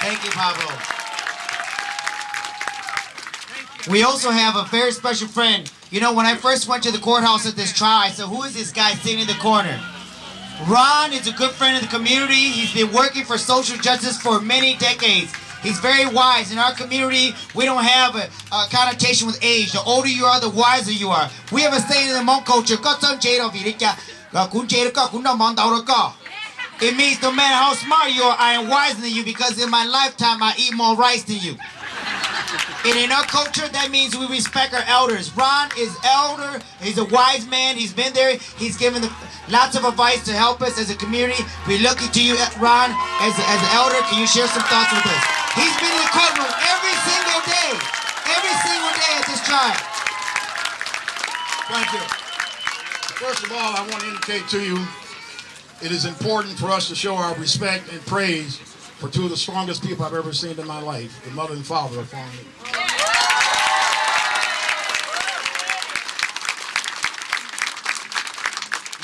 Thank you, Pablo. We also have a very special friend. You know, when I first went to the courthouse at this trial, I said, who is this guy sitting in the corner? Ron is a good friend of the community. He's been working for social justice for many decades. He's very wise. In our community, we don't have a connotation with age. The older you are, the wiser you are. We have a saying in the Hmong culture, it means no matter how smart you are, I am wiser than you because in my lifetime, I eat more rice than you. And in our culture, that means we respect our elders. Ron is elder. He's a wise man. He's been there. He's given lots of advice to help us as a community. We're looking to you, Ron, as an elder. Can you share some thoughts with us? He's been in the courtroom every single day at this trial. Thank you. First of all, I want to indicate to you, it is important for us to show our respect and praise for two of the strongest people I've ever seen in my life, the mother and father of Fong Lee.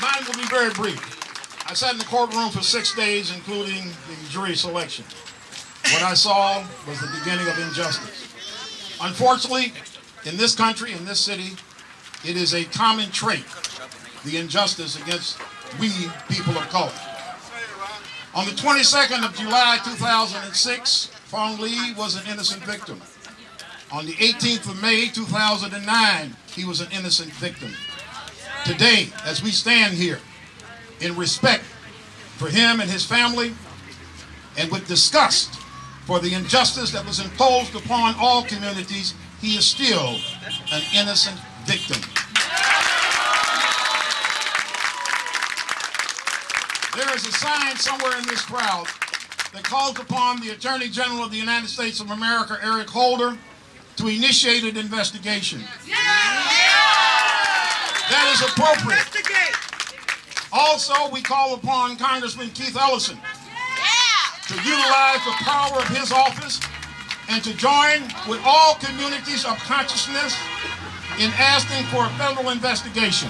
Mine will be very brief. I sat in the courtroom for 6 days, including the jury selection. What I saw was the beginning of injustice. Unfortunately, in this country, in this city, it is a common trait, the injustice against we people of color. On the 22nd of July 2006, Fong Lee was an innocent victim. On the 18th of May 2009, he was an innocent victim. Today, as we stand here, in respect for him and his family, and with disgust for the injustice that was imposed upon all communities, he is still an innocent victim. There is a sign somewhere in this crowd that calls upon the Attorney General of the United States of America, Eric Holder, to initiate an investigation. That is appropriate. Also, we call upon Congressman Keith Ellison to utilize the power of his office and to join with all communities of consciousness in asking for a federal investigation.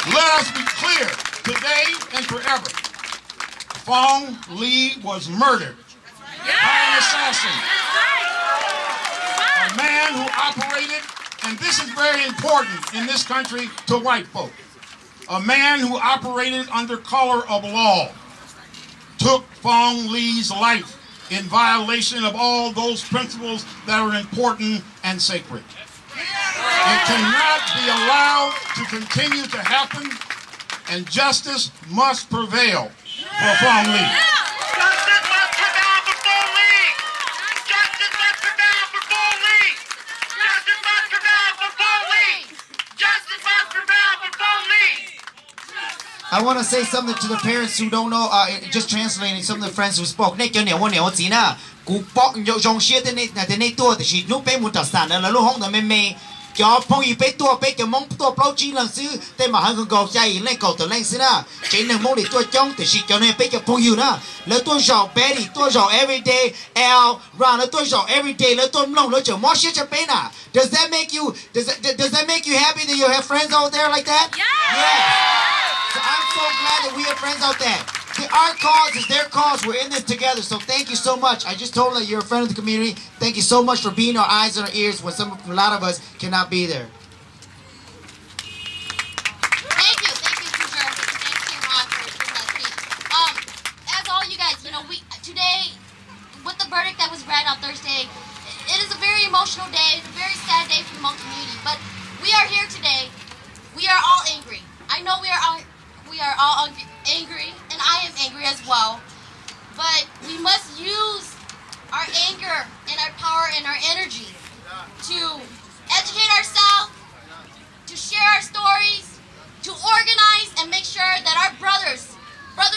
Let us be clear, today and forever, Fong Lee was murdered by an assassin. A man who operated, and this is very important in this country to white folk, a man who operated under color of law, took Fong Lee's life in violation of all those principles that are important and sacred. It cannot be allowed to continue to happen, and justice must prevail for Fong Lee. Justice must prevail for Fong Lee! Justice must prevail for Fong Lee! Justice must prevail for Fong Lee! Justice must prevail for Fong Lee! I want to say something to the parents who don't know, just translating some of the friends who spoke. Cho phong y bé tua bé cái mong tua bao chi lần xứ tên mà hắn còn cầu chạy lên cầu từ lên xứ na chỉ nên mong để tua trong thì chỉ cho nên bé cái phong y na lỡ tua giàu bé đi tua giàu everyday l round lỡ tua giàu everyday lỡ tua long lỡ chở mót shit cho bé na. Does that make you happy that you have friends out there like that? Yeah. So I'm so glad that we have friends out there. Our cause is their cause. We're in this together. So thank you so much. I just told them that you're a friend of the community. Thank you so much for being our eyes and our ears when a lot of us cannot be there. Thank you, Teacher. Thank you, Ron, for that speech. As all you guys, today, with the verdict that was read on Thursday, it is a very emotional day. It's a very sad day for the Hmong community. But we are here today. We are all angry. I know we are all angry, and I am angry as well. But we must use our anger and our power and our energy to educate ourselves, to share our stories, to organize and make sure that our brothers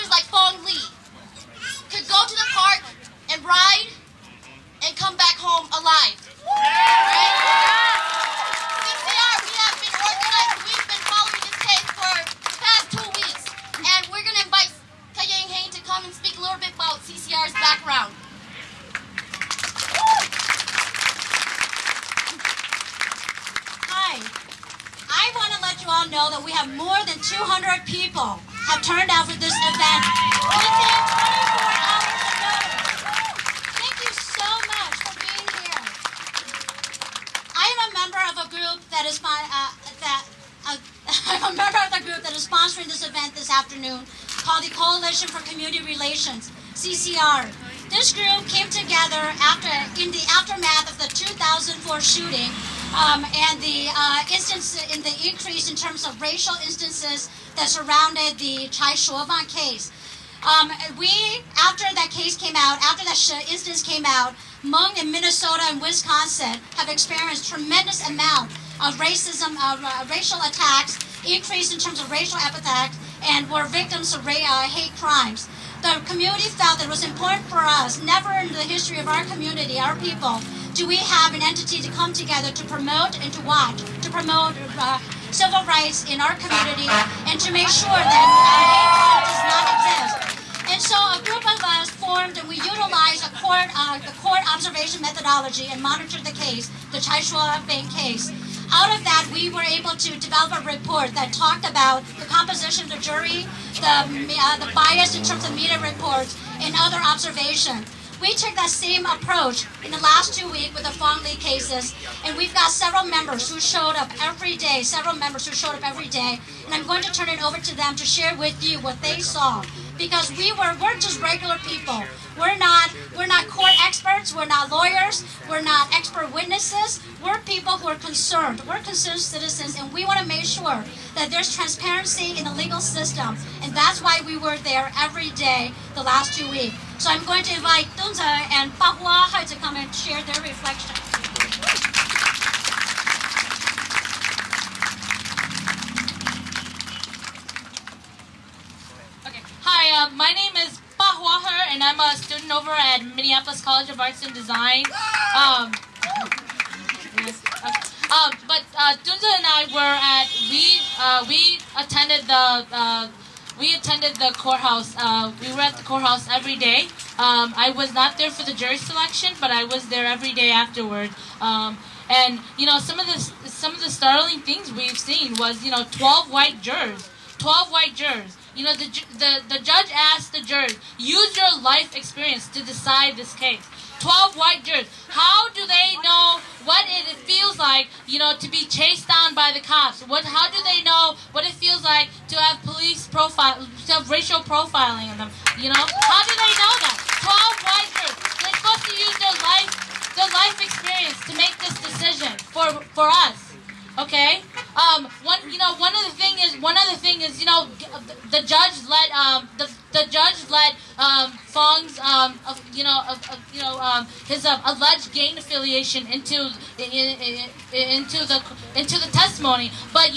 like Fong Lee, could go to the park and ride and come back home alive. Right? CCR, we have been organized. We've been following this case for the past 2 weeks, and we're going to invite Kayang Hain to come and speak a little bit about CCR's background. Hi. I want to let you all know that we have more than 200 people have turned out for this event within 24 hours notice. afternoon called the Coalition for Community Relations, CCR. This group came together in the aftermath of the 2004 shooting and the increase in terms of racial instances that surrounded the Youa Vang case. After that case came out, after that instance came out, Hmong in Minnesota and Wisconsin have experienced tremendous amount of racism, racial attacks, increase in terms of racial epithets, and were victims of hate crimes. The community felt that it was important for us, never in the history of our community, our people, do we have an entity to come together to promote and to watch, to promote civil rights in our community, and to make sure that hate crime does not exist. And so a group of us formed and we utilized the court observation methodology and monitored the case, the Youa Vang case. Out of that, we were able to develop a report that talked about the composition of the jury, the bias in terms of media reports, and other observation. We took that same approach in the last 2 weeks with the Fong Lee cases, and we've got several members who showed up every day, and I'm going to turn it over to them to share with you what they saw. Because we're just regular people. We're not court experts, we're not lawyers, we're not expert witnesses. We're people who are concerned. We're concerned citizens, and we want to make sure that there's transparency in the legal system. And that's why we were there every day the last 2 weeks. So I'm going to invite Tunze and Pahua to come and share their reflection. Hi, my name is Pahua, and I'm a student over at Minneapolis College of Arts and Design. But Tunze and I were we attended the courthouse. We were at the courthouse every day. I was not there for the jury selection, but I was there every day afterward. And you know, some of the startling things we've seen was 12 white jurors. 12 white jurors. You know, the judge asked the jurors, use your life experience to decide this case. 12 white jurors. How do they know what it feels like, to be chased down by the cops? How do they know what it feels like to have to have racial profiling in them? How do they know that? 12 white jurors. They're supposed to use their life experience to make this decision for us. Okay. One other thing is the judge let Fong's his alleged gang affiliation into the testimony. But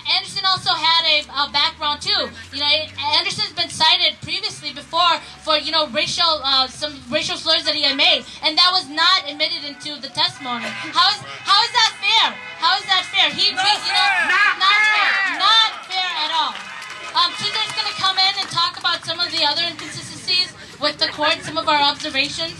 Andersen also had a background too. Andersen's been cited previously before for some racial slurs that he had made, and that was not admitted into the testimony. How is that fair? How is that fair? Not fair at all. Tunze's going to come in and talk about some of the other inconsistencies with the court, some of our observations.